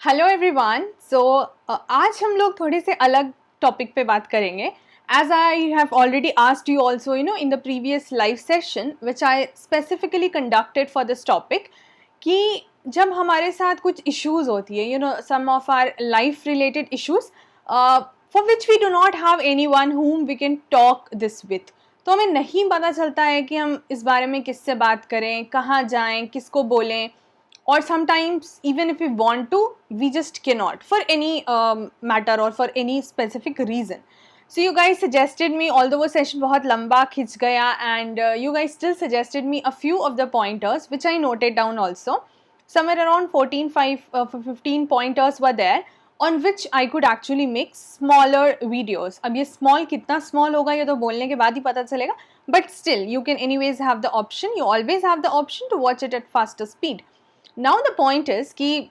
Hello everyone. आज हम लोग थोड़े से अलग टॉपिक पे बात करेंगे। As I have already asked you also in the previous live session which I specifically conducted for this topic कि जब हमारे साथ कुछ इश्यूज होती है some of our life related issues for which we do not have any one whom we can talk this with, तो हमें नहीं पता चलता है कि हम इस बारे में किससे बात करें, कहाँ जाएं, किसको बोलें, or sometimes even if we want to we just cannot for any matter or for any specific reason. So you guys suggested me, although वो session बहुत लंबा खिंच गया, and you guys still suggested me a few of the pointers which I noted down also. Somewhere around 15 pointers were there on which I could actually make smaller videos. अब ये small कितना small होगा ये तो बोलने के बाद ही पता चलेगा, but still you can anyways have the option, you always have the option to watch it at faster speed. Now the point is कि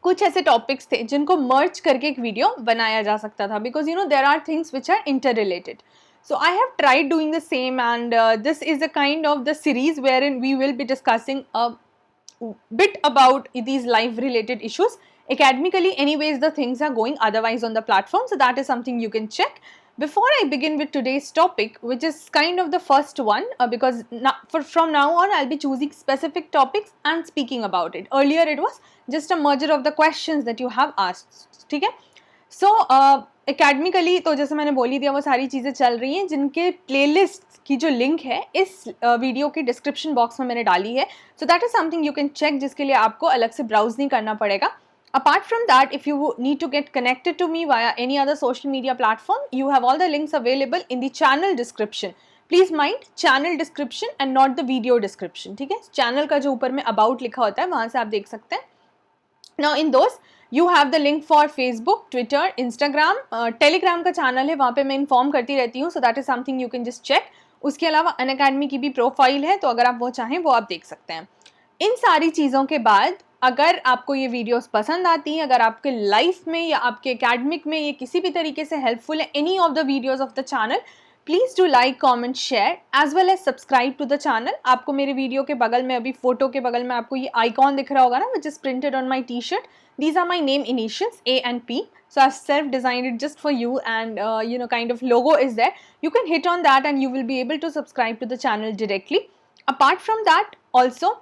कुछ ऐसे टॉपिक्स थे जिनको मर्ज करके एक वीडियो बनाया जा सकता था, because there are things which are interrelated. So I have tried doing the same, and this is a kind of the series wherein we will be discussing a bit about these life related issues. Academically anyways the things are going otherwise on the platform, so that is something you can check. Before I begin with today's topic, which is kind of the first one, because from now on I'll be choosing specific topics and speaking about it. Earlier it was just a merger of the questions that you have asked. ठीक है? So academically तो जैसे मैंने बोली दिया वो सारी चीज़ें चल रही हैं जिनके प्लेलिस्ट की जो लिंक है इस वीडियो के डिस्क्रिप्शन बॉक्स में मैंने डाली है. So that is something you can check, जिसके लिए आपको अलग से ब्राउज नहीं करना पड़ेगा. Apart from that, if you need to get connected to me via any other social media platform, you have all the links available in the channel description. Please mind channel description and not the video description. ठीक है? Channel का जो ऊपर में about लिखा होता है वहाँ से आप देख सकते हैं. Now in those you have the link for Facebook, Twitter, Instagram, Telegram का चैनल है, वहाँ पे मैं इन्फॉर्म करती रहती हूँ. So that is something you can just check. उसके अलावा अनअकैडमी की भी प्रोफाइल है, तो अगर आप वो चाहें वो आप देख सकते हैं. इन सारी चीज़ों के बाद अगर आपको ये वीडियोस पसंद आती हैं, अगर आपके लाइफ में या आपके एकेडमिक में ये किसी भी तरीके से हेल्पफुल है, any of the videos of the channel, please do like, comment, share as well as subscribe to the channel. आपको मेरे वीडियो के बगल में, अभी फोटो के बगल में आपको ये आइकॉन दिख रहा होगा ना, which is printed on my T shirt. These are my name initials, A and P. So I've self-designed it just for you, and kind of logo is there. You can hit on that and you will be able to subscribe to the channel directly. Apart from that, also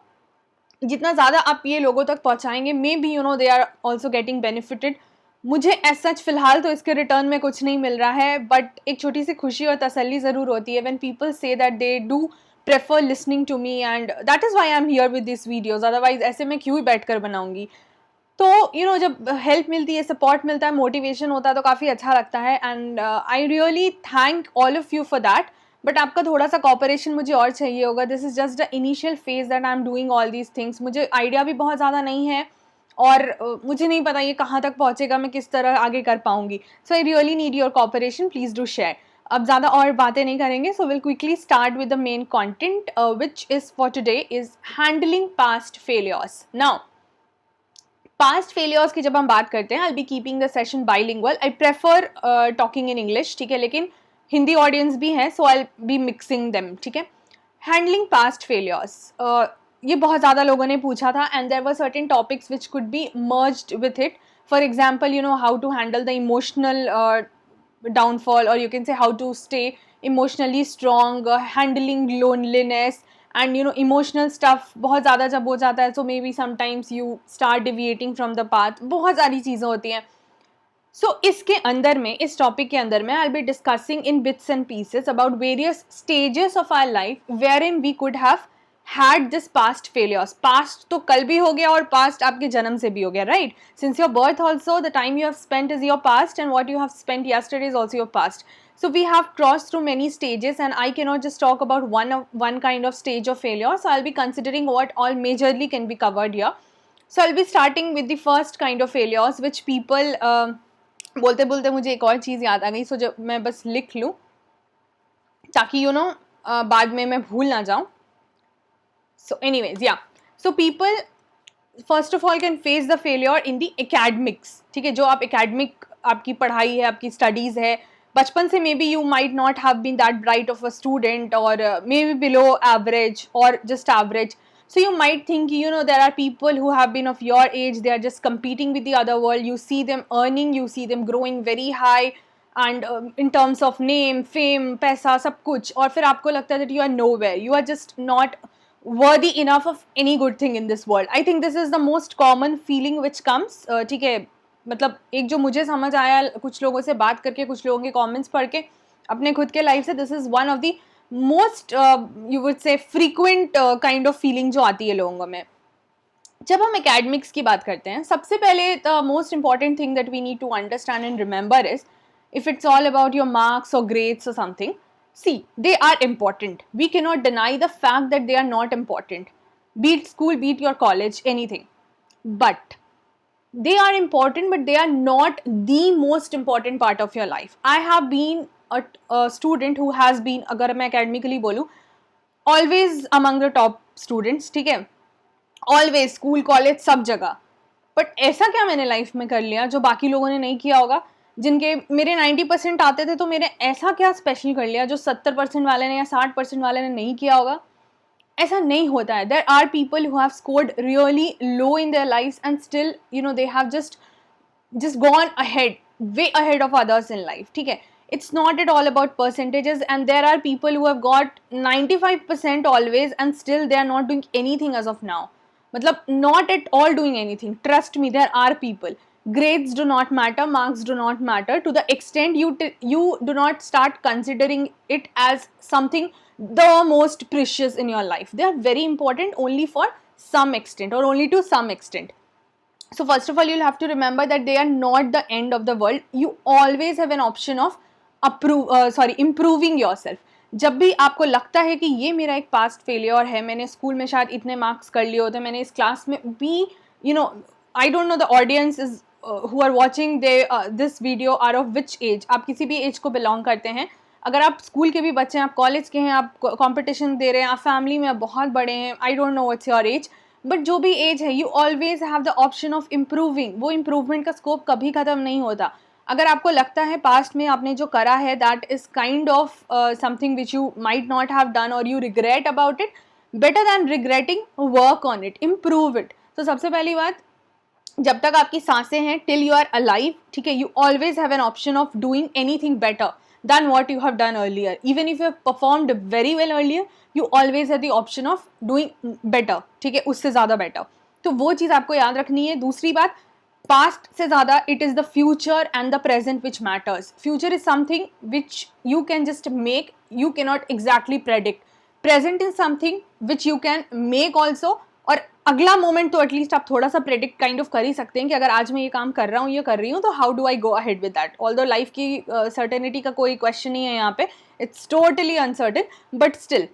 जितना ज़्यादा आप ये लोगों तक पहुँचाएंगे, may be they are also getting benefited. मुझे as such फ़िलहाल तो इसके रिटर्न में कुछ नहीं मिल रहा है, बट एक छोटी सी खुशी और तसल्ली ज़रूर होती है when people say that they do prefer listening to me, and that is why I am here with this videos. Otherwise ऐसे मैं क्यों ही बैठ कर बनाऊँगी. तो जब हेल्प मिलती है, सपोर्ट मिलता है, मोटिवेशन होता है, तो काफ़ी अच्छा लगता है, and I really thank all of you for that. But आपका थोड़ा सा कॉपरेशन मुझे और चाहिए होगा. This is just the initial phase that I am doing all these things. मुझे आइडिया भी बहुत ज़्यादा नहीं है, और मुझे नहीं पता ये कहाँ तक पहुँचेगा, मैं किस तरह आगे कर पाऊँगी. So I really need your cooperation. Please do share. अब ज़्यादा और बातें नहीं करेंगे, so will quickly start with the main content which is for today is handling past failures. Now past failures की जब हम बात करते हैं, I be keeping the session bilingual. I prefer talking in English, ठीक है, लेकिन हिंदी ऑडियंस भी है, so I be mixing them. ठीक है. हैंडलिंग पास्ट फेलियर्स, ये बहुत ज़्यादा लोगों ने पूछा था, and there were certain topics which could be merged with it. For example how to handle the emotional downfall, और you can say how to stay emotionally strong, handling loneliness, and emotional stuff बहुत ज़्यादा जब हो जाता है, so may be sometimes you start deviating from the path. बहुत सारी चीज़ें होती हैं. सो इसके अंदर में, इस टॉपिक के अंदर में, I be discussing in bits and pieces about various stages of our life where in we could have had this past failures. Past तो कल भी हो गया और पास्ट आपके जन्म से भी हो गया, right? Since your birth also the time you have spent is your past, and what you have spent yesterday is also your past. So we have crossed through many stages, and I cannot just talk about one kind of stage of failure. So I'll be considering what all majorly can be covered here. So I'll be starting with the first kind of failures which people बोलते बोलते मुझे एक और चीज़ याद आ गई, सो जब मैं बस लिख लूँ ताकि बाद में मैं भूल ना जाऊँ. सो एनीवेज, या, so people first of all can face the failure in the academics. ठीक है, जो आप एकेडमिक, आपकी पढ़ाई है, आपकी स्टडीज़ है, बचपन से maybe you might not have been that bright of a student, और मे बी बिलो एवरेज और just average. So you might think, there are people who have been of your age, they are just competing with the other world. You see them earning, you see them growing very high, and in terms of name, fame, पैसा, सब कुछ, और फिर आपको लगता है that you are nowhere, you are just not worthy enough of any good thing in this world. I think this is the most common feeling which comes. ठीक है, मतलब एक जो मुझे समझ आया कुछ लोगों से बात करके, कुछ लोगों के कमेंट्स पढ़ के, अपने खुद के लाइफ से, this is one of the most you would say frequent kind of feeling जो आती है लोगों में जब हम एकेडमिक्स की बात करते हैं. सबसे पहले the most important thing that we need to understand and remember is, if it's all about your marks or grades or something, see, they are important. We cannot deny the fact that they are not important. Be it school, be it your college, anything. But they are important, but they are not the most important part of your life. I have been a student who has been, अगर मैं academically बोलूँ, always among the top students, ठीक है, always school, college, सब जगह. But ऐसा क्या मैंने लाइफ में कर लिया जो बाकी लोगों ने नहीं किया होगा? जिनके मेरे 90% आते थे, तो मैंने ऐसा क्या स्पेशल कर लिया जो 70% वाले ने या 60% वाले ने नहीं किया होगा? ऐसा नहीं होता है. There are people who have scored really low in their lives and still they have just gone ahead, way ahead of others in life. ठीक है, it's not at all about percentages, and there are people who have got 95% always and still they are not doing anything as of now. मतलब not at all doing anything. Trust me, there are people. Grades do not matter, marks do not matter to the extent you do not start considering it as something the most precious in your life. They are very important only for some extent, or only to some extent. So first of all, you'll have to remember that they are not the end of the world. You always have an option of improving yourself. जब भी आपको लगता है कि ये मेरा एक past failure है, मैंने स्कूल में शायद इतने मार्क्स कर लिए होते, मैंने इस क्लास में भी, I don't know the audience is who are watching this video are of which age. आप किसी भी एज को बिलोंग करते हैं. अगर आप स्कूल के भी बच्चे हैं, आप कॉलेज के हैं, आप कंपटीशन दे रहे हैं, आप फैमिली में बहुत बड़े हैं, I don't know what's your age, but जो भी एज है, you always have the option of improving. वो इम्प्रूवमेंट का स्कोप कभी ख़त्म नहीं होता. अगर आपको लगता है पास्ट में आपने जो करा है that is kind of something which you might not have done और you regret about it, better than regretting, work on it, improve it. तो सबसे पहली बात, जब तक आपकी सांसें हैं, टिल यू आर अलाइव, ठीक है, you always have an option of doing anything better than what you have done earlier. Even if you have performed very well earlier, you always have the option of doing better, ठीक है, उससे ज़्यादा better. तो वो चीज़ आपको याद रखनी है. दूसरी बात, पास्ट से ज़्यादा it is the future and the present which matters. Future is something which you can just make, you can not exactly predict. Present is something which you can make also, और अगला moment तो at least आप थोड़ा सा predict kind of कर ही सकते हैं कि अगर आज मैं ये काम कर रहा हूँ, ये कर रही हूँ, तो how do I go ahead with that. Although life की सर्टेनिटी का कोई क्वेश्चन नहीं है यहाँ पे, it's totally uncertain, but still.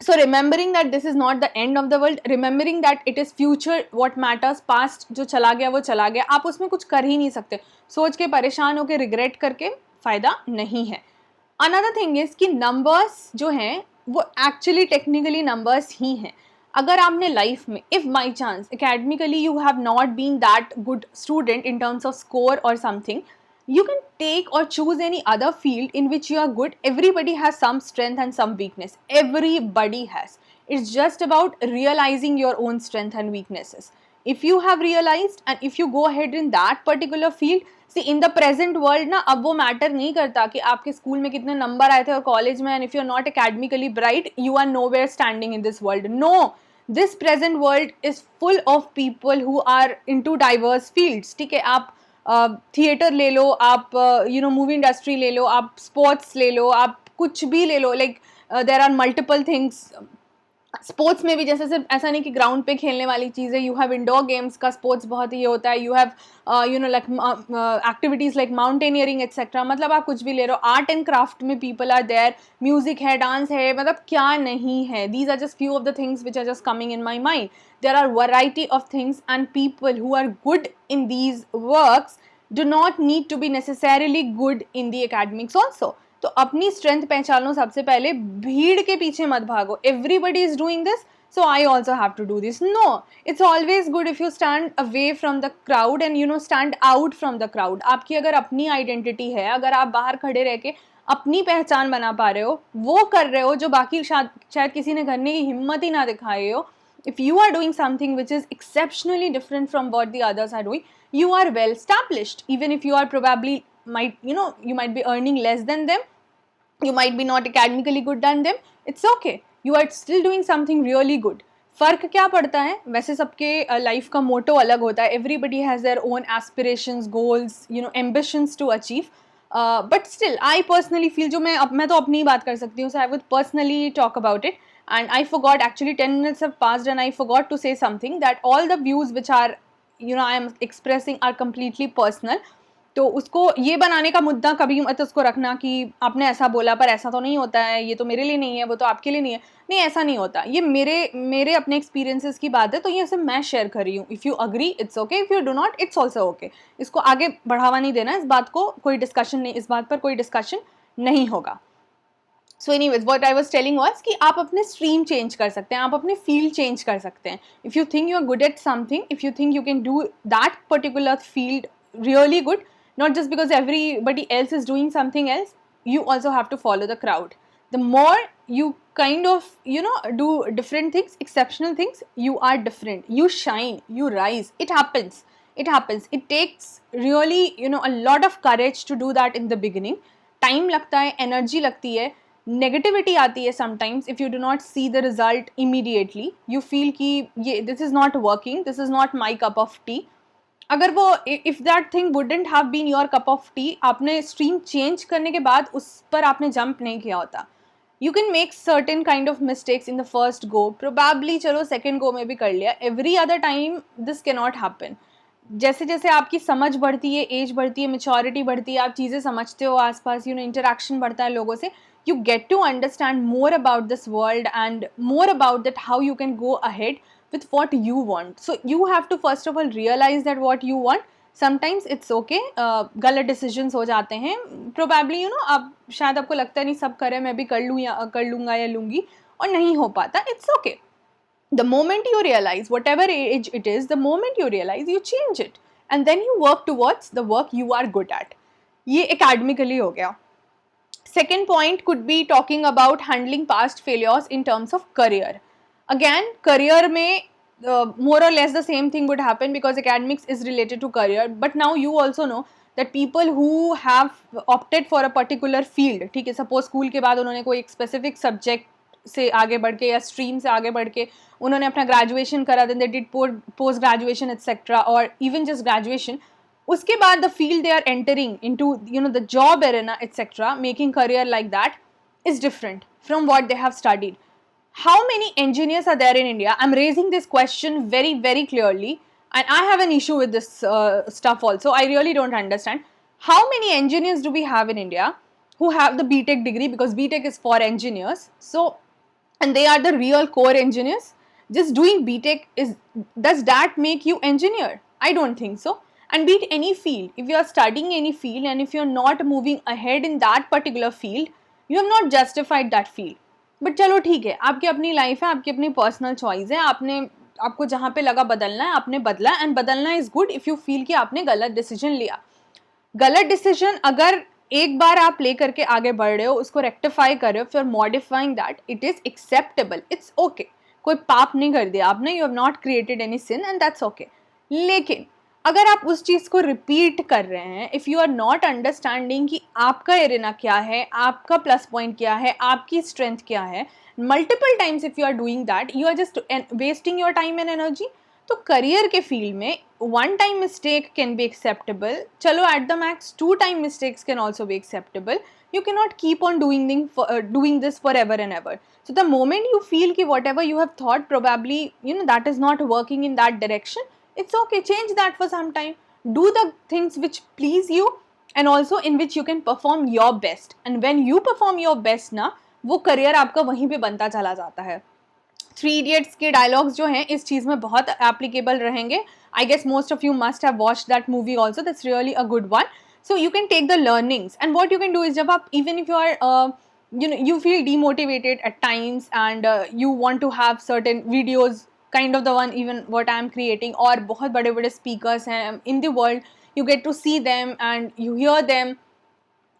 So remembering that this is not the end of the world, remembering that it is future what matters, past जो चला गया वो चला गया, आप उसमें कुछ कर ही नहीं सकते. सोच के परेशान होकर रिग्रेट करके फ़ायदा नहीं है. Another thing is कि नंबर्स जो हैं वो एक्चुअली टेक्निकली नंबर्स ही हैं. अगर आपने लाइफ में, if by chance academically you have not been that good student in terms of score or something, you can take or choose any other field in which you are good. Everybody has some strength and some weakness. Everybody has. It's just about realizing your own strength and weaknesses. If you have realized and if you go ahead in that particular field, see in the present world ना, अब वो matter नहीं करता कि आपके school में कितने number आए थे और कॉलेज में, and if you are not academically bright, you are nowhere standing in this world. No, this present world is full of people who are into diverse fields. ठीक है, आप थिएटर ले लो, आप मूवी इंडस्ट्री ले लो, आप sports ले लो, आप कुछ भी ले लो, like there are multiple things. Sports में भी जैसे सिर्फ ऐसा नहीं कि ग्राउंड पे खेलने वाली चीज़ है, यू हैव इंडोर गेम्स का स्पोर्ट्स बहुत ही होता है, you have like activities like mountaineering etcetera. मतलब आप कुछ भी ले रहे हो. आर्ट एंड क्राफ्ट में पीपल आर देयर, म्यूजिक है, डांस है, मतलब क्या नहीं है. These are just few of the things which are just coming in my mind. There are variety of things and people who are good in these works do not need to be necessarily good in the academics also. तो अपनी strength पहचानो सबसे पहले, भीड़ के पीछे मत भागो. Everybody is doing this, so I also have to do this. No, it's always good if you stand away from the crowd and stand out from the crowd. आपकी अगर अपनी आइडेंटिटी है, अगर आप बाहर खड़े रह के अपनी पहचान बना पा रहे हो, वो कर रहे हो जो बाकी शायद किसी ने करने की हिम्मत ही ना दिखाई हो, If you are doing something which is exceptionally different from what the others are doing, you are well established. Even if you are probably you might be earning less than them, you might be not academically good than them, it's okay, you are still doing something really good. फ़र्क क्या पड़ता है, वैसे सबके life का मोटो अलग होता है, everybody has their own aspirations, goals, ambitions to achieve, but still I personally feel, जो मैं तो अपनी बात कर सकती हूँ, so I would personally talk about it. And I forgot, actually 10 minutes have passed and I forgot to say something, that all the views which are I am expressing are completely personal. तो उसको ये बनाने का मुद्दा कभी मत उसको रखना कि आपने ऐसा बोला पर ऐसा तो नहीं होता है, ये तो मेरे लिए नहीं है, वो तो आपके लिए नहीं है. नहीं, ऐसा नहीं होता. ये मेरे अपने एक्सपीरियंसेस की बात है, तो ये सिर्फ मैं शेयर कर रही हूँ. If you agree it's okay, if you do not it's also okay. इसको आगे बढ़ावा नहीं देना, इस बात को कोई डिस्कशन नहीं, इस बात पर कोई डिस्कशन नहीं होगा. So anyways, what I was telling was कि आप अपने स्ट्रीम चेंज कर सकते हैं, आप अपने फील्ड चेंज कर सकते हैं. If you think you are good at something, if you think you can do that particular field really good, not just because everybody else is doing something else, you also have to follow the crowd. The more you kind of do different things, exceptional things, you are different, you shine, you rise. It happens. It takes really a lot of courage to do that in the beginning. Time लगता है, energy लगती है, negativity आती है sometimes. If you do not see the result immediately, you feel कि ये this is not working, this is not my cup of tea. अगर वो if that thing wouldn't have been your cup of tea, आपने stream change करने के बाद उस पर आपने जंप नहीं किया होता. You can make certain kind of mistakes in the first go, probably चलो सेकेंड गो में भी कर लिया, every other time this can not happen. जैसे जैसे आपकी समझ बढ़ती है, एज बढ़ती है, मेच्योरिटी बढ़ती है, आप चीज़ें समझते हो आसपास, इंटरेक्शन बढ़ता है लोगों से, you get to understand more about this world and more about that how you can go ahead with what you want. So you have to first of all realize that what you want. Sometimes it's okay, गलत decisions हो जाते हैं, probably अब शायद आपको लगता है नहीं सब करें, मैं भी कर लूँ या कर लूँगा या लूँगी, और नहीं हो पाता, it's okay. The moment you realize, whatever age it is, the moment you realize, you change it and then you work towards the work you are good at. ये academically हो गया. Second point could be talking about handling past failures in terms of career. Again, career में more or less the same thing would happen because academics is related to career. But now you also know that people who have opted for a particular field, ठीक है, suppose school के बाद उन्होंने कोई एक specific subject से आगे बढ़ के या stream से आगे बढ़ के उन्होंने अपना graduation करा, then they did post graduation etc. or even just graduation. उसके बाद the field they are entering into, the job arena etc., making career like that is different from what they have studied. How many engineers are there in India? I'm raising this question very, very clearly, and I have an issue with this stuff also. I really don't understand. How many engineers do we have in India who have the BTech degree, because BTech is for engineers, so, and they are the real core engineers? Just doing BTech, does that make you engineer? I don't think so. And be it any field, if you are studying any field and if you are not moving ahead in that particular field, you have not justified that field. But चलो ठीक है, आपकी अपनी life है, आपकी अपनी personal choice है, आपको जहाँ पे लगा बदलना है आपने बदला, एंड बदलना is good if you feel कि आपने गलत डिसीजन लिया. गलत डिसीजन अगर एक बार आप ले करके आगे बढ़ रहे हो, उसको रेक्टिफाई कर रहे हो, फिर modifying that, it is acceptable, it's okay. कोई पाप नहीं कर दिया आपने, you have not created any sin and that's okay. लेकिन अगर आप उस चीज़ को रिपीट कर रहे हैं, if you are not understanding कि आपका एरिना क्या है, आपका प्लस पॉइंट क्या है, आपकी स्ट्रेंथ क्या है, multiple times if you are doing that, you are just wasting your time and energy. तो करियर के फील्ड में one time mistake can be acceptable, चलो at the max 2 time mistakes can also be acceptable. You cannot keep on doing this forever and ever. So the moment you feel कि whatever you have thought probably that is not working in that direction, it's okay, change that for some time. Do the things which please you and also in which you can perform your best. And when you perform your best ना, वो career आपका वहीं पे बनता चला जाता है. 3 Idiots के dialogues जो हैं इस चीज़ में बहुत applicable रहेंगे. I guess most of you must have watched that movie also. That's really a good one. So you can take the learnings, and what you can do is जब आप, even if you are you feel demotivated at times and you want to have certain videos kind of the one even what I am creating, और बहुत बड़े बड़े speakers हैं in the world, you get to see them and you hear them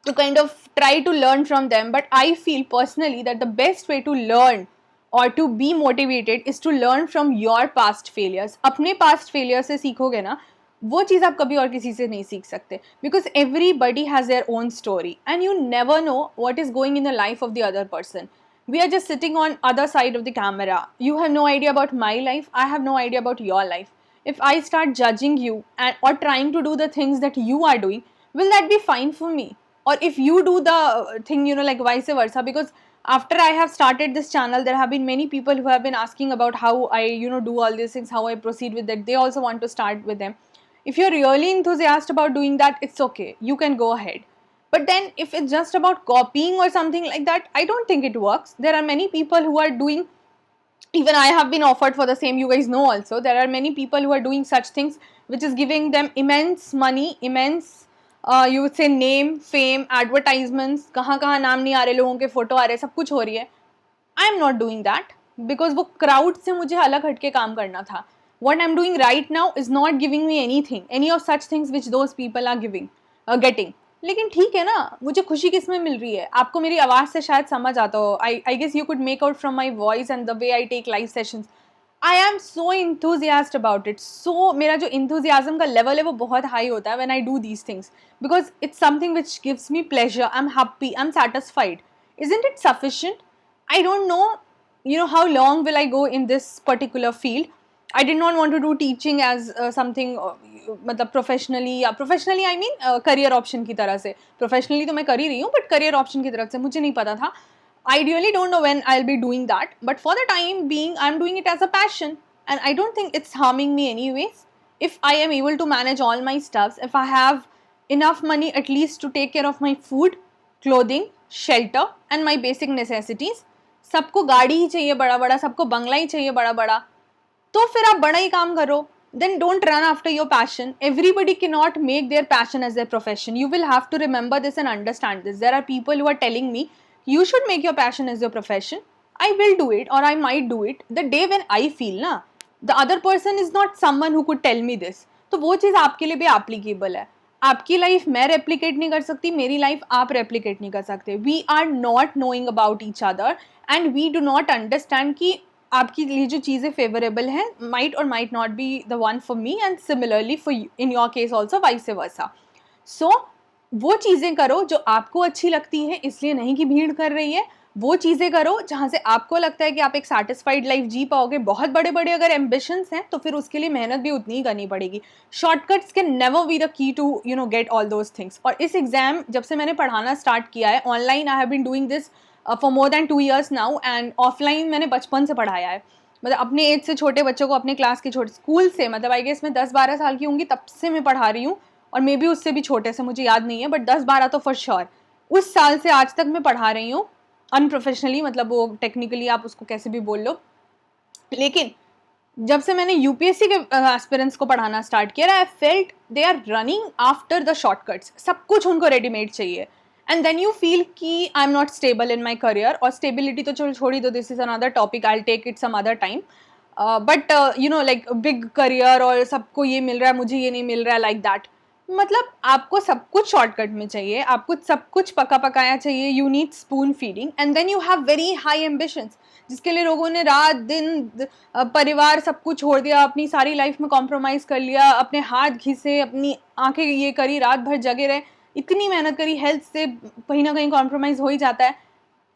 to kind of try to learn from them. But I feel personally that the best way to learn or to be motivated is to learn from your past failures. अपने past failures से सीखोगे ना, वो चीज़ आप कभी और किसी से नहीं सीख सकते, because everybody has their own story and you never know what is going in the life of the other person. We are just sitting on other side of the camera. You have no idea about my life, I have no idea about your life. If I start judging you and or trying to do the things that you are doing, will that be fine for me? Or if you do the thing, you know, like vice versa, because after I have started this channel, there have been many people who have been asking about how I, you know, do all these things, how I proceed with that. They also want to start with them. If you're really enthusiastic about doing that, it's okay, you can go ahead. But then if it's just about copying or something like that, I don't think it works. There are many people who are doing, even I have been offered for the same, you guys know also, there are many people who are doing such things which is giving them immense money, immense you would say name, fame, advertisements, कहाँ कहाँ नाम नहीं आ रहे लोगों के, photo आ रहे, सब कुछ हो रही है. I am not doing that because वो crowd से मुझे अलग हटके काम करना था. What I'm doing right now is not giving me anything, any of such things which those people are giving, getting. लेकिन ठीक है ना, मुझे खुशी किस में मिल रही है? आपको मेरी आवाज़ से शायद समझ आता हो. I guess you could make out from my voice and the way I take live sessions. I am so enthusiastic about it. So मेरा जो enthusiasm का level है वो बहुत high होता है when I do these things, because it's something which gives me pleasure. I'm happy. I'm satisfied. Isn't it sufficient? I don't know, you know, how long will I go in this particular field. I did not want to do teaching as something मतलब professionally, या professionally I mean career option की तरह से. Professionally तो मैं कर ही रही हूँ, but career option की तरफ से मुझे नहीं पता था. I really don't know when I'll be doing that, but for the time being, I'm doing it as a passion, and I don't think it's harming me anyways. If I am able to manage all my stuffs, if I have enough money at least to take care of my food, clothing, shelter, and my basic necessities, सबको गाड़ी ही चाहिए बड़ा बड़ा, सबको बंगला ही चाहिए बड़ा बड़ा, तो फिर आप बड़ा ही काम करो. Then don't run after your passion. Everybody cannot make their passion as their profession. You will have to remember this and understand this. There are people who are telling me, you should make your passion as your profession. I will do it, or I might do it the day when I feel ना. The other person is not someone who could tell me this. तो वो चीज़ आपके लिए भी applicable है. आपकी life मैं replicate नहीं कर सकती, मेरी लाइफ आप रेप्लिकेट नहीं कर सकते. We are not knowing about each other and we do not understand कि आपकी लिए जो चीज़ें फेवरेबल हैं माइट और might not be the one for me, and similarly for you in your case also vice versa. So वो चीज़ें करो जो आपको अच्छी लगती हैं, इसलिए नहीं कि भीड़ कर रही है. वो चीज़ें करो जहाँ से आपको लगता है कि आप एक सेटिस्फाइड लाइफ जी पाओगे. बहुत बड़े बड़े अगर एम्बिशंस हैं तो फिर उसके लिए मेहनत भी उतनी ही करनी पड़ेगी. Shortcuts can never be the key to you know get all those things. और इस एग्जाम जब से मैंने पढ़ाना स्टार्ट किया है online, I have been doing this for more than 2 years now, and offline मैंने बचपन से पढ़ाया है. मतलब अपने एज से छोटे बच्चों को, अपने क्लास के छोटे स्कूल से, मतलब आई गेस मैं 10-12 साल की होंगी तब से मैं पढ़ा रही हूँ, और मे बी उससे भी छोटे से, मुझे याद नहीं है, बट 10-12 तो फॉर श्योर. उस साल से आज तक मैं पढ़ा रही हूँ अनप्रोफेशनली, मतलब वो टेक्निकली आप उसको कैसे भी बोल लो. लेकिन जब से मैंने यूपीएससी के एस्पिरेंट्स को पढ़ाना स्टार्ट किया, I felt they are running after the shortcuts. सब कुछ उनको रेडीमेड चाहिए, एंड देन यू फील कि I am not stable in my career. और स्टेबिलिटी तो चलो छोड़ी दो, this is another topic, I will take it some other time. But you know like big career और सबको ये मिल रहा है, मुझे ये नहीं मिल रहा है, लाइक दैट. मतलब आपको सब कुछ शॉर्टकट में चाहिए, आपको सब कुछ पका पकाया चाहिए. You need spoon feeding, and then you have very high ambitions, जिसके लिए लोगों ने रात दिन परिवार सब कुछ छोड़ दिया, अपनी सारी लाइफ में कॉम्प्रोमाइज़ कर लिया, अपने हाथ घिसे, अपनी आंखें ये करी, रात भर जगे रहे, इतनी मेहनत करी, हेल्थ से कहीं ना कहीं कॉम्प्रोमाइज़ हो ही जाता है.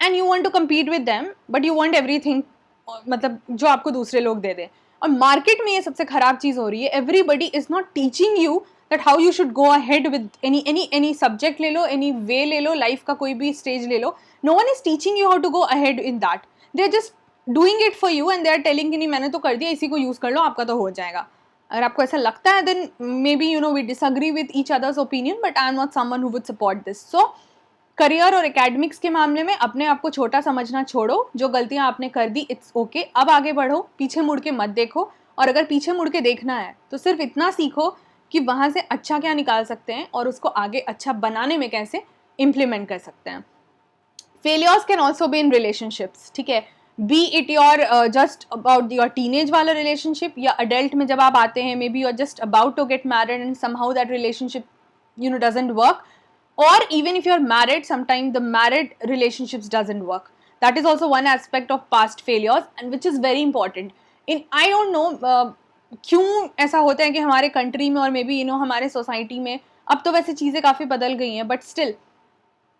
And you want to compete with them, but you want everything, मतलब जो आपको दूसरे लोग दे दें. और मार्केट में ये सबसे ख़राब चीज़ हो रही है. Everybody is not teaching you that how you should go ahead with any subject ले लो, any way ले लो, life का कोई भी stage ले लो. No one is teaching you how to go ahead in that. They are just doing it for you and they are telling कि नहीं मैंने तो कर दिया, इसी को use कर लो, आपका तो हो जाएगा. अगर आपको ऐसा लगता है then maybe you know we disagree with each other's opinion, but I am not someone who would support this. So career और एकेडमिक्स के मामले में अपने आप को छोटा समझना छोड़ो. जो गलतियाँ आपने कर दी इट्स ओके, अब आगे बढ़ो, पीछे मुड़ के मत देखो. और अगर पीछे मुड़ के देखना है तो सिर्फ इतना सीखो कि वहाँ से अच्छा क्या निकाल सकते हैं और उसको आगे अच्छा बनाने में कैसे इम्प्लीमेंट कर सकते हैं. Failures can also be in relationships, ठीक है, be it your just about your teenage वाला रिलेशनशिप, या अडल्ट में जब आप आते हैं, maybe you are just about to get married and somehow that relationship you know doesn't work, or even if you're married, sometimes the married relationships doesn't work. That is also one aspect of past failures and which is very important. In I don't know क्यों ऐसा होता है कि हमारे country में और may be हमारे society में, अब तो वैसे चीज़ें काफ़ी बदल गई हैं, but still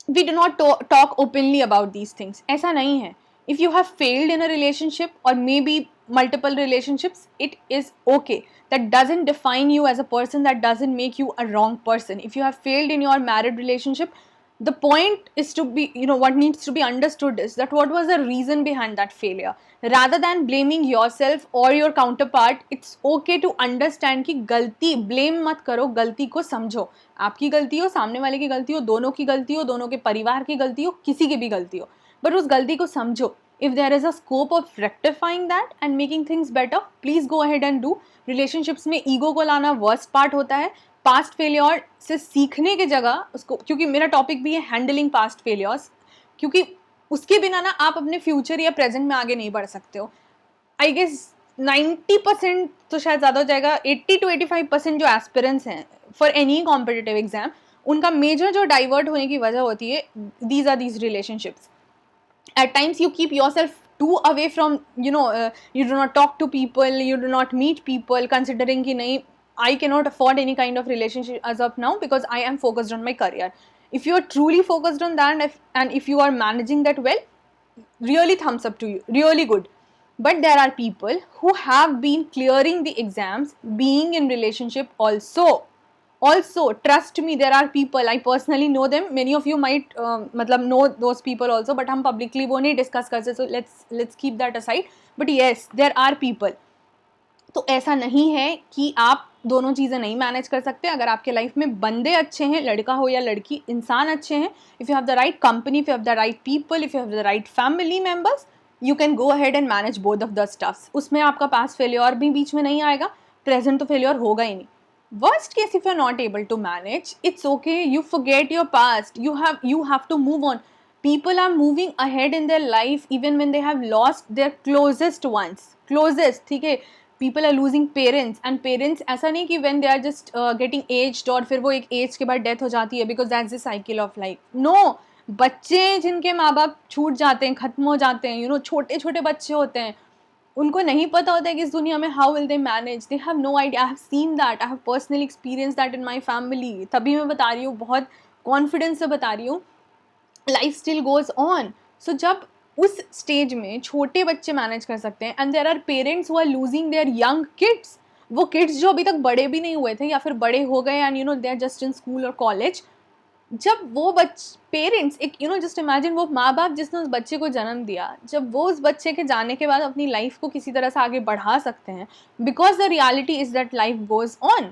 we do not talk openly about these things. ऐसा नहीं है. If you have failed in a relationship or maybe multiple relationships, it is okay. That doesn't define you as a person. That doesn't make you a wrong person. If you have failed in your married relationship, the point is to be, what needs to be understood is that what was the reason behind that failure. Rather than blaming yourself or your counterpart, it's okay to understand कि गलती blame मत करो, गलती को समझो. आपकी गलती हो, सामने वाले की गलती हो, दोनों की गलती हो, दोनों के परिवार की गलती हो, किसी की भी गलती हो, बट उस गलती को समझो. If there is a scope of rectifying that and making things better, please go ahead and do. Relationships में ego को लाना worst part होता है. पास्ट फेलियर से सीखने की जगह उसको, क्योंकि मेरा टॉपिक भी है हैंडलिंग पास्ट फेलियर्स, क्योंकि उसके बिना ना आप अपने फ्यूचर या प्रेजेंट में आगे नहीं बढ़ सकते हो. आई गेस 90% तो शायद ज़्यादा हो जाएगा, 80 to 85% जो एस्पिरेंट्स हैं फॉर एनी कॉम्पिटिटिव एग्जाम, उनका मेजर जो डाइवर्ट होने की वजह होती है, these are these relationships. At times you keep yourself too away from, you do not talk to people, you do not meet people, considering कि नहीं, I cannot afford any kind of relationship as of now because I am focused on my career. If you are truly focused on that and if you are managing that well, really thumbs up to you, really good. But there are people who have been clearing the exams, being in relationship also trust me, there are people, I personally know them, many of you might know those people also, but हम publicly वो नहीं discuss कर सकते, so let's keep that aside. But yes, there are people. तो ऐसा नहीं है कि आप दोनों चीज़ें नहीं मैनेज कर सकते. अगर आपके लाइफ में बंदे अच्छे हैं, लड़का हो या लड़की, इंसान अच्छे हैं, if you have the right company, if you have the right people, if you have the right family members, you can go ahead and manage both of the stuffs. उसमें आपका पास्ट फेलियर भी बीच में नहीं आएगा, present तो failure होगा ही नहीं. Worst case, if you're not able to manage, it's okay, you forget your past, you have to move on. People are moving ahead in their life even when they have lost their closest ones. ठीक है. People are losing parents, and parents ऐसा नहीं कि when they are just getting aged और फिर वो एक as के बाद डेथ हो जाती है, because that's the cycle of life. No, बच्चे जिनके माँ बाप छूट जाते हैं, ख़त्म हो जाते हैं, छोटे छोटे बच्चे होते हैं, उनको नहीं पता होता है कि इस दुनिया में how will they manage. They have no idea. I have seen that, I have personally experience that in my family. तभी मैं बता रही हूँ, बहुत कॉन्फिडेंस से बता रही हूँ. Life still goes on. So जब उस स्टेज में छोटे बच्चे मैनेज कर सकते हैं, and there are parents who are losing their young kids, वो किड्स जो अभी तक बड़े भी नहीं हुए थे या फिर बड़े हो गए and they are just in school और कॉलेज, जब वो पेरेंट्स एक जस्ट इमेजिन, वो माँ बाप जिसने उस बच्चे को जन्म दिया, जब वो उस बच्चे के जाने के बाद अपनी लाइफ को किसी तरह से आगे बढ़ा सकते हैं, because the reality is that life goes on.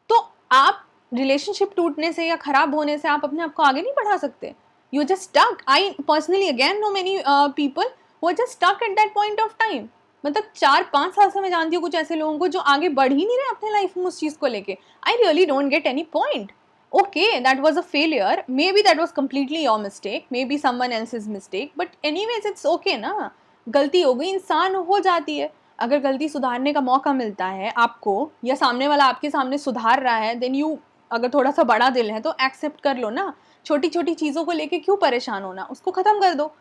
तो आप रिलेशनशिप टूटने से या खराब होने से आप अपने आप को आगे नहीं बढ़ा सकते. You just stuck. I personally again know many people who are just stuck at that point of time. मतलब 4-5 साल से मैं जानती हूँ कुछ ऐसे लोगों को जो आगे बढ़ ही नहीं रहे अपने लाइफ में उस चीज़ को लेके. I really don't get any point. Okay, that was a failure, maybe that was completely your mistake, maybe someone else's mistake, but anyways it's okay ना. गलती हो गई, इंसान हो जाती है. अगर गलती सुधारने का मौका मिलता है आपको, या सामने वाला आपके सामने सुधार रहा है, then you, अगर थोड़ा सा बड़ा दिल है तो एक्सेप्ट कर लो ना. छोटी छोटी चीज़ों को लेके क्यों परेशान होना, उसको ख़त्म कर दो.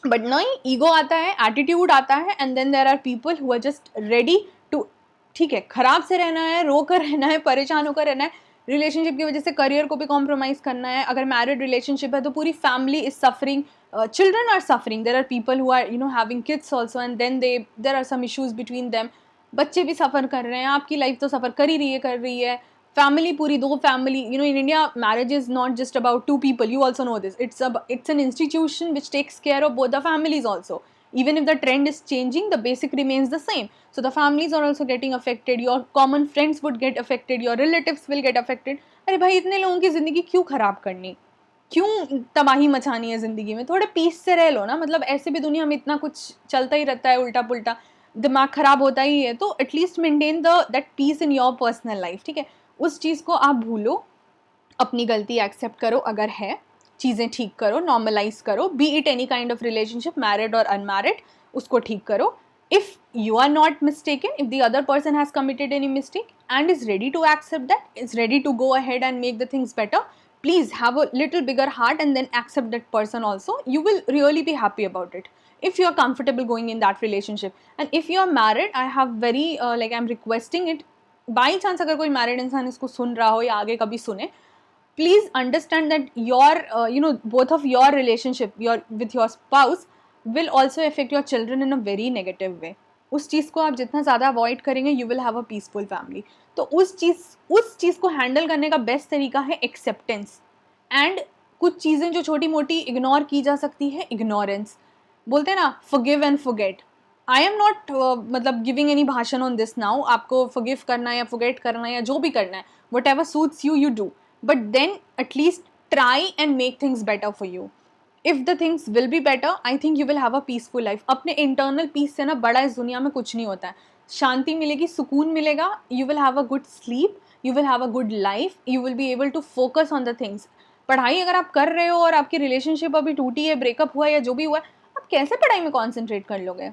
बट नहीं, ईगो आता है, एटीट्यूड आता है, and then there are people who are just ready to, ठीक है, ख़राब से रहना है, रो कर रहना है, परेशान होकर रहना है, रिलेशनशिप की वजह से करियर को भी कॉम्प्रोमाइज़ करना है. अगर मैरिड रिलेशनशिप है तो पूरी family is suffering, children are suffering, there are people who are having kids also, and then there are some issues between them. बच्चे भी सफ़र कर रहे हैं, आपकी लाइफ तो सफ़र कर रही है. फैमिली पूरी, दो family, in India marriage is not just about 2 people, you also know this. It's an institution which takes care of both the families also. Even if the trend is changing, the basic remains the same. So the families are also getting affected, your common friends would get affected, your relatives will get affected. अरे भाई, इतने लोगों की ज़िंदगी क्यों ख़राब करनी, क्यों तबाही मचानी है ज़िंदगी में. थोड़े पीस से रह लो ना. मतलब ऐसे भी दुनिया में इतना कुछ चलता ही रहता है, उल्टा पुल्टा, दिमाग ख़राब होता ही है. तो at least maintain that peace in your personal life. ठीक है, उस चीज़ को आप भूलो, अपनी गलती एक्सेप्ट करो, अगर है चीज़ें ठीक करो, नॉर्मलाइज करो, be it any kind of relationship, married और अनमैरिड, उसको ठीक करो. If you are not mistaken, if the other person has committed any mistake and is ready to accept that, is ready to go ahead and make the things better, please have a little bigger heart and then accept that person also. You will really be happy about it if you are comfortable going in that relationship. And if you are married, I have very like I'm requesting it, by chance अगर कोई married इंसान इसको सुन रहा हो या आगे कभी सुने, please understand that your both of your relationship your with your spouse will also affect your children in a very negative way. उस चीज़ को आप जितना ज़्यादा अवॉइड करेंगे, you will have a peaceful family. तो उस चीज़ को हैंडल करने का बेस्ट तरीका है एक्सेप्टेंस. एंड कुछ चीज़ें जो छोटी मोटी इग्नोर की जा सकती है, इग्नोरेंस. बोलते हैं ना, forgive and forget. I am not मतलब गिविंग एनी भाषण ऑन दिस नाउ. आपको फॉरगिव करना है या फॉरगेट करना है या जो भी करना है, what ever suits you, you do. But then at least try and make things better for you. If the things will be better, I think you will have a peaceful life. अपने internal peace से ना बड़ा इस दुनिया में कुछ नहीं होता है. शांति मिलेगी, सुकून मिलेगा, you will have a good sleep, you will have a good life, you will be able to focus on the things. पढ़ाई अगर आप कर रहे हो और आपकी रिलेशनशिप अभी टूटी है, ब्रेकअप हुआ या जो भी हुआ है, आप कैसे पढ़ाई में कॉन्सेंट्रेट कर लोगे?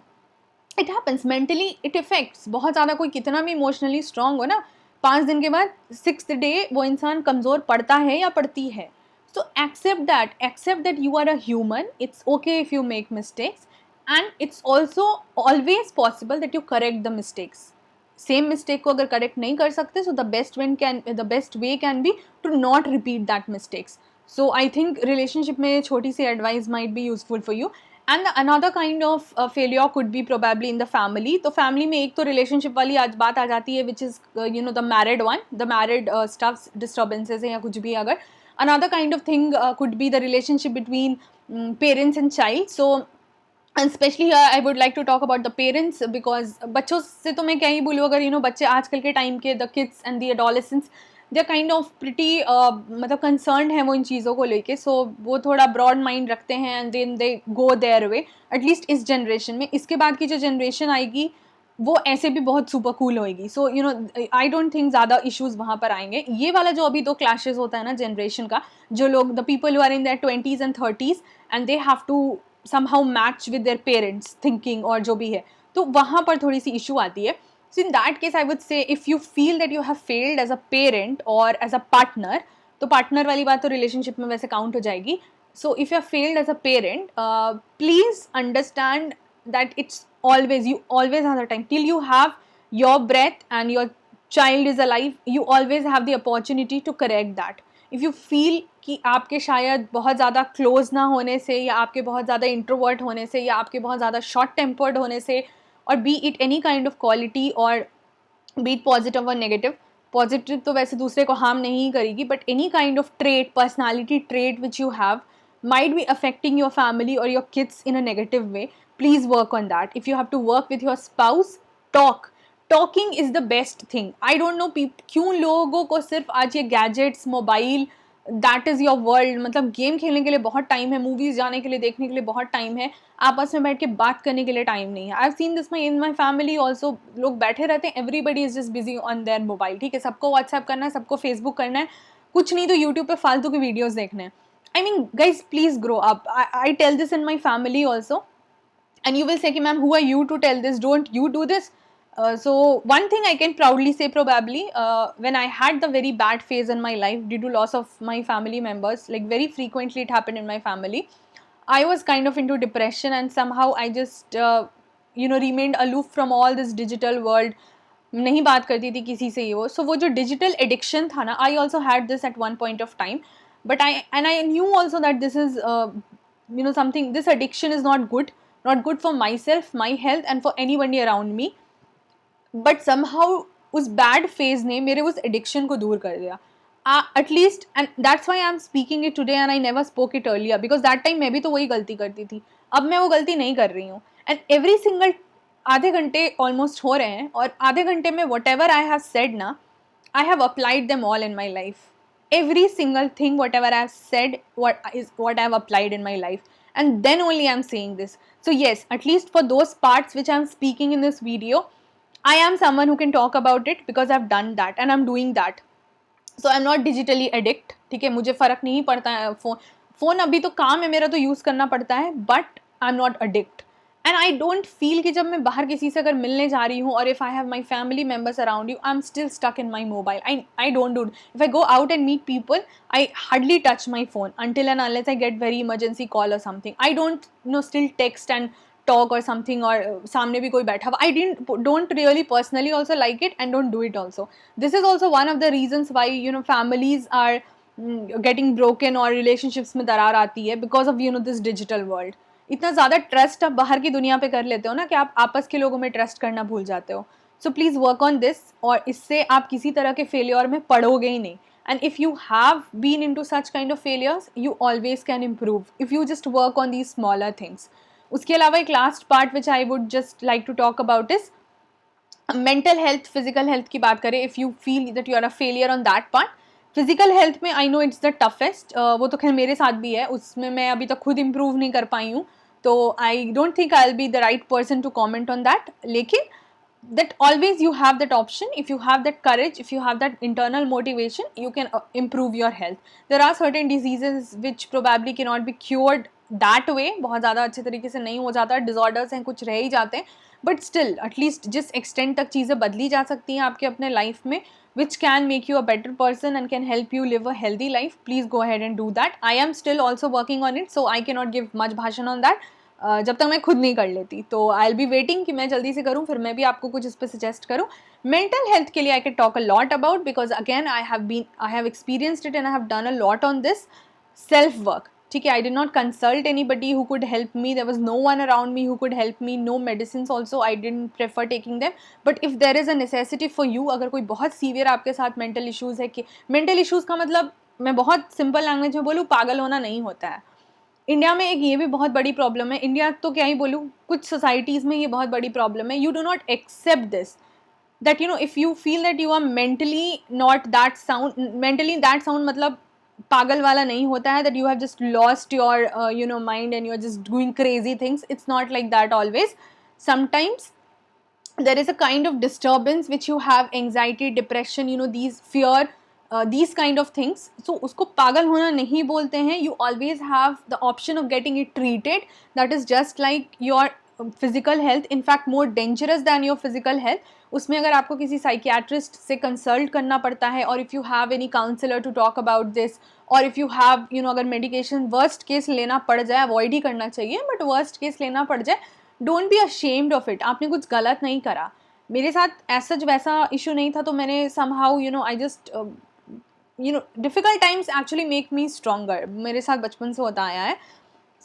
It happens, mentally it effects. बहुत ज़्यादा कोई कितना भी इमोशनली स्ट्रांग हो ना, 5 दिन के बाद 6th डे वो इंसान कमज़ोर पड़ता है या पड़ती है. So accept that you are a human. It's okay if you make mistakes, and it's also always possible that you correct the mistakes. Same mistake को अगर करेक्ट नहीं कर सकते, so the best way can be to not repeat that mistakes. So I think relationship में छोटी सी advice might be useful for you. And another kind of failure could be probably in the family. तो family में एक तो relationship वाली आज बात आ जाती है, which is the married one, the married stuff disturbances है या कुछ भी. अगर another kind of thing could be the relationship between parents and child. So and especially here I would like to talk about the parents, because बच्चों से तो मैं क्या ही बोलूँ, अगर बच्चे आजकल के टाइम के the kids and the adolescents, they are kind of pretty मतलब कंसर्न है वो इन चीज़ों को लेके. सो वो थोड़ा ब्रॉड माइंड रखते हैं and then they go their way, at least इस जनरेशन में. इसके बाद की जो जनरेशन आएगी वो ऐसे भी बहुत सुपर कूल होएगी. सो आई डोंट थिंक ज़्यादा इश्यूज़ वहाँ पर आएंगे. ये वाला जो अभी 2 क्लैशेज होता है ना जनरेशन का, जो लोग the people who are in their 20s and 30s and they have to somehow match with their parents thinking और जो भी है, तो वहाँ पर थोड़ी सी इशू आती है. So in that case I would say, if you feel that you have failed as a parent or as a partner, तो partner वाली बात तो relationship में वैसे count हो जाएगी. So if you have failed as a parent, please understand that it's always, you always have the time till you have your breath and your child is alive, you always have the opportunity to correct that. If you feel कि आपके शायद बहुत ज़्यादा close ना होने से, या आपके बहुत ज़्यादा इंट्रोवर्ट होने से, या आपके बहुत ज़्यादा शॉर्ट टेम्पर्ड होने से, और B it any kind of quality, और बी इट पॉजिटिव और नेगेटिव. पॉजिटिव तो वैसे दूसरे को हार्म नहीं करेगी, but any kind of trait, personality trait which you have might be affecting your family or your kids in a negative way, please work on that. If you have to work with your spouse, talking is the best thing. I don't know क्यों लोगों को सिर्फ आज ये gadgets, mobile, that is your world, मतलब game खेलने के लिए बहुत टाइम है, मूवीज़ जाने के लिए, देखने के लिए बहुत टाइम है, आपस में बैठ के बात करने के लिए टाइम नहीं है. आई have seen this in my family also. लोग बैठे रहते हैं, everybody is just busy on their mobile. ठीक है, सबको व्हाट्सएप करना है, सबको फेसबुक करना है, कुछ नहीं तो यूट्यूब पे फालतू की वीडियोज़ देखने हैं. I mean, guys, please grow up. I tell this in my family also. And you will say, ma'am, who are you to tell this? Don't you do this? So one thing I can proudly say, probably, when I had the very bad phase in my life due to loss of my family members, like very frequently it happened in my family, I was kind of into depression, and somehow I just, remained aloof from all this digital world. नहीं बात करती थी किसी से. वो सो वो जो digital addiction था ना, I also had this eight one point of time. But I knew also that this is something, this addiction is not good for myself, my health, and for anybody around me. But somehow उस bad phase ने मेरे उस addiction को दूर कर दिया. At least, and that's why I'm speaking it today and I never spoke it earlier, because that time मैं भी तो वही गलती करती थी. अब मैं वो गलती नहीं कर रही हूँ. And every single आधे घंटे ऑलमोस्ट हो रहे हैं, और आधे घंटे में whatever I have said ना, I have applied them all in my life. Every single thing, whatever I've said, what I've applied in my life, and then only I'm saying this. So yes, at least for those parts which I'm speaking in this video, I am someone who can talk about it because I've done that and I'm doing that. So I'm not digitally addict. ठीक है, मुझे फ़र्क नहीं पड़ता है. Phone अभी तो काम है मेरा, तो यूज़ करना पड़ता है, but I'm not addict. And I don't feel कि जब मैं बाहर किसी से अगर मिलने जा रही हूँ और if I have my family members around you, I am still stuck in my mobile. I don't do. If I go out and meet people, I hardly touch my phone until and unless I get very emergency call or something. I don't still text and talk or something, or सामने भी कोई बैठा हुआ. I don't really personally also like it and don't do it also. This is also one of the reasons why families are getting broken और relationships में दरार आती है because of this digital world. इतना ज़्यादा ट्रस्ट आप बाहर की दुनिया पे कर लेते हो ना कि आप आपस के लोगों में ट्रस्ट करना भूल जाते हो. So please work on this, और इससे आप किसी तरह के फेलियर में पड़ोगे ही नहीं. And if you have been into such kind of failures, you always can improve if you just work on these smaller things. उसके अलावा एक last part which I would just like to talk about is mental health. Physical health की बात करें, if you feel that you are a failure on that part, physical health में I know it's the toughest. वो तो खैर मेरे साथ भी है, उसमें मैं अभी तक खुद इम्प्रूव नहीं कर पाई हूँ. तो I don't think I will be the right person to comment on that. लेकिन that always you have that option. If you have that courage, if you have that internal motivation, you can improve your health. There are certain diseases which probably cannot be cured that way. बहुत ज़्यादा अच्छे तरीके से नहीं हो जाता, disorders हैं, कुछ रह ही जाते हैं, but still at least जिस extent तक चीज़ें बदली जा सकती हैं आपके अपने life में, which can make you a better person and can help you live a healthy life, please go ahead and do that. I am still also working on it, so I cannot give much भाषण on that. जब तक मैं खुद नहीं कर लेती. तो आई will be waiting कि मैं जल्दी से करूँ, फिर मैं भी आपको कुछ इस पर सजेस्ट करूँ. मेंटल हेल्थ के लिए I can talk a lot about, because again I have experienced it and I have done a lot on this self work. ठीक है, I did not consult anybody who could help me. There was no one around me who could help me. No medicine also, I didn't prefer taking them. But if there is a necessity for you, अगर कोई बहुत severe आपके साथ mental issues है, कि mental issues का मतलब मैं बहुत सिंपल लैंग्वेज में बोलूँ, पागल होना नहीं होता है. इंडिया में एक ये भी बहुत बड़ी प्रॉब्लम है. इंडिया तो क्या ही बोलूँ, कुछ सोसाइटीज़ में ये बहुत बड़ी प्रॉब्लम है. You do not accept this, that if you feel that you are mentally not that sound. Mentally that sound मतलब पागल वाला नहीं होता है, that you have just lost your mind and you are just doing crazy things. It's not like that always. Sometimes there is a kind of disturbance which you have, anxiety, depression, these fear, these kind of things. So उसको पागल होना नहीं बोलते हैं. You always have the option of getting it treated. That is just like your physical health, in fact more dangerous than your physical health. उसमें अगर आपको किसी साइकियाट्रिस्ट से कंसल्ट करना पड़ता है, और if you have any counsellor to talk about this, और इफ़ यू हैव अगर मेडिकेशन वर्स्ट केस लेना पड़ जाए, अवॉइड ही करना चाहिए, बट वर्स्ट केस लेना पड़ जाए, don't be ashamed of it. आपने कुछ गलत नहीं करा. मेरे साथ ऐसा वैसा इशू नहीं था, तो मैंने somehow I just difficult times actually make me stronger. मेरे साथ बचपन से होता आया है.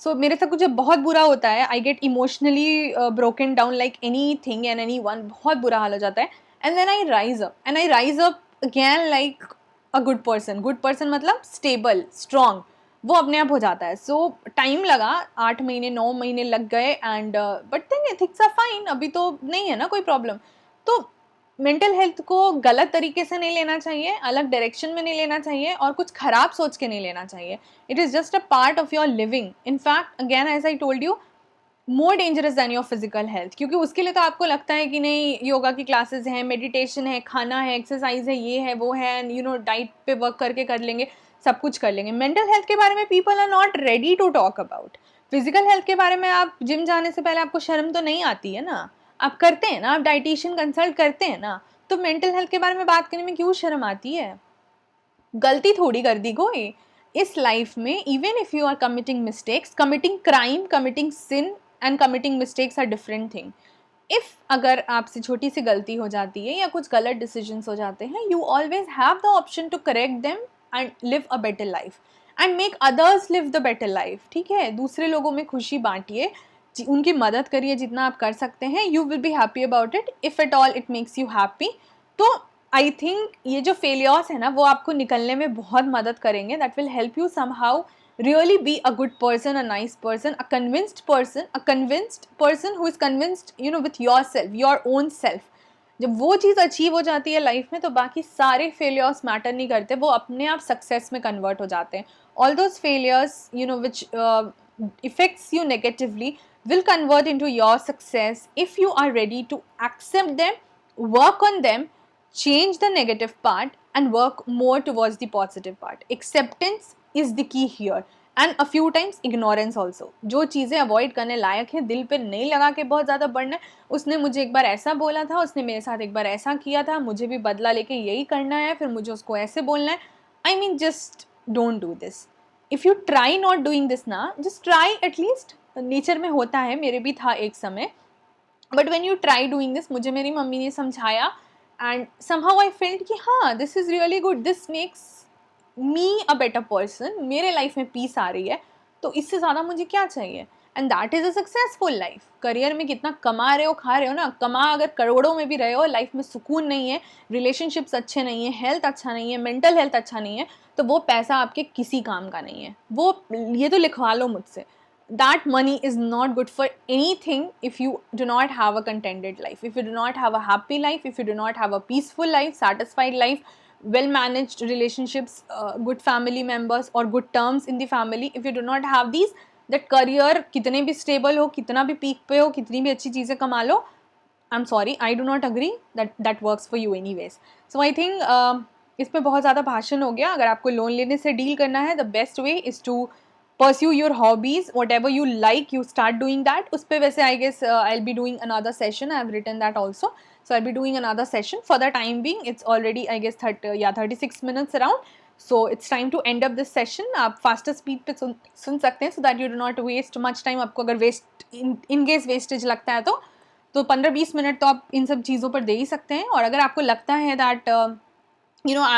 सो मेरे साथ कुछ जब बहुत बुरा होता है, I get emotionally broken down like anything and anyone. बहुत बुरा हाल हो जाता है. And then I rise up again like a good person. Good person मतलब स्टेबल, स्ट्रॉन्ग, वो अपने आप हो जाता है. सो टाइम लगा, 8 महीने 9 महीने लग गए, and but then things are fine. अभी तो नहीं है ना कोई प्रॉब्लम. तो मेंटल हेल्थ को गलत तरीके से नहीं लेना चाहिए, अलग डायरेक्शन में नहीं लेना चाहिए, और कुछ ख़राब सोच के नहीं लेना चाहिए. It is just a part of your living. In fact again as I told you, more dangerous than your physical health. क्योंकि उसके लिए तो आपको लगता है कि नहीं, योगा की क्लासेस हैं, मेडिटेशन है, खाना है, एक्सरसाइज है, ये है, वो है, एंड डाइट पे वर्क करके कर लेंगे, सब कुछ कर लेंगे. मेंटल हेल्थ के बारे में people are not ready to talk about. Physical health के बारे में आप जिम जाने से पहले आपको शर्म तो नहीं आती है ना, आप करते हैं ना, आप डाइटिशियन कंसल्ट करते हैं ना. तो मेंटल हेल्थ के बारे में बात करने में क्यों शर्म आती है? गलती थोड़ी कर दी कोई इस लाइफ में. Even if you are committing mistakes, committing crime, committing sin and committing mistakes are different thing. If अगर आपसे छोटी सी गलती हो जाती है या कुछ गलत डिसीजंस हो जाते हैं, you always have the option to correct them and live a better life and make others live the better life. ठीक है, दूसरे लोगों में खुशी बांटिए, उनकी मदद करिए जितना आप कर सकते हैं. You will be happy about it if at all it makes you happy. तो आई थिंक ये जो फेलियर्स है ना, वो आपको निकलने में बहुत मदद करेंगे. That will help you somehow really be a good person, a nice person, a convinced person who is convinced with yourself, your own self. जब वो चीज़ अचीव हो जाती है लाइफ में, तो बाकी सारे फेलियर्स मैटर नहीं करते, वो अपने आप सक्सेस में कन्वर्ट हो जाते हैं. All those failures which affects you negatively will convert into your success if you are ready to accept them, work on them, change the negative part and work more towards the positive part. Acceptance is the key here. And a few times ignorance also. जो चीज़ें avoid करने लायक है, दिल पे नहीं लगा के बहुत ज़्यादा बढ़ना है, उसने मुझे एक बार ऐसा बोला था, उसने मेरे साथ एक बार ऐसा किया था, मुझे भी बदला लेके यही करना है, फिर मुझे उसको ऐसे बोलना है। I mean just don't do this. If you try not doing this ना, जस्ट ट्राई एटलीस्ट। नेचर में होता है, मेरे भी था एक समय, but when you try doing this, मुझे मेरी मम्मी ने समझाया एंड समहाउ आई फेल्ट कि हाँ this is really good, this makes me a better person, मेरे लाइफ में पीस आ रही है, तो इससे ज़्यादा मुझे क्या चाहिए। And that is a successful life. Career में कितना कमा रहे हो, खा रहे हो ना, कमा अगर करोड़ों में भी रहे हो, लाइफ में सुकून नहीं है, रिलेशनशिप्स अच्छे नहीं है, हेल्थ अच्छा नहीं है, मेंटल हेल्थ अच्छा नहीं है, तो वो पैसा आपके किसी काम का नहीं है। वो ये तो लिखवा लो मुझसे, that money is not good for anything if you do not have a contented life, if you do not have a happy life, if you do not have a peaceful life, satisfied life, well managed relationships, good family members or good terms in the family, if you do not have these, that career कितने भी stable हो, कितना भी peak पे हो, कितनी भी अच्छी चीज़ें कमा लो, I'm sorry, I do not agree that that works for you anyways. So I think इस पे बहुत ज़्यादा भाषण हो गया। अगर आपको लोन लेने से डील करना है, the best way is to pursue your hobbies, whatever you like, you start doing that. उस पे वैसे I guess I'll be doing another session. I've written that also. So I'll be doing another session. For the time being, it's already I guess 36 minutes around. So it's time to end up this session. आप faster speed पे सुन सकते हैं so that you do not waste much time. आपको अगर in case wastage लगता है तो 15-20 minute तो आप इन सब चीज़ों पर दे ही सकते हैं। और अगर आपको लगता है that you know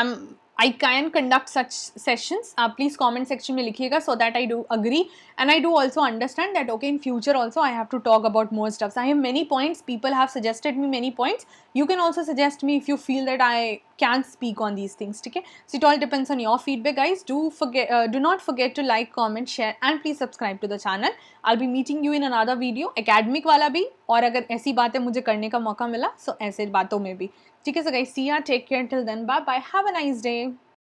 I can conduct such sessions, आप प्लीज़ comment section में लिखिएगा so that I do agree and I do also understand that okay in future also I have to talk about more stuffs. I have many points, people have suggested me many points, you can also suggest me if you feel that I can speak on these things, ठीक है? So it all depends on your feedback guys. Do not forget to like, comment, share and please subscribe to the channel. I'll be meeting you in another video, academic वाला भी, और अगर ऐसी बातें मुझे करने का मौका मिला so ऐसे बातों में भी, ठीक है? So guys, see ya, take care, till then, bye bye, have a nice day.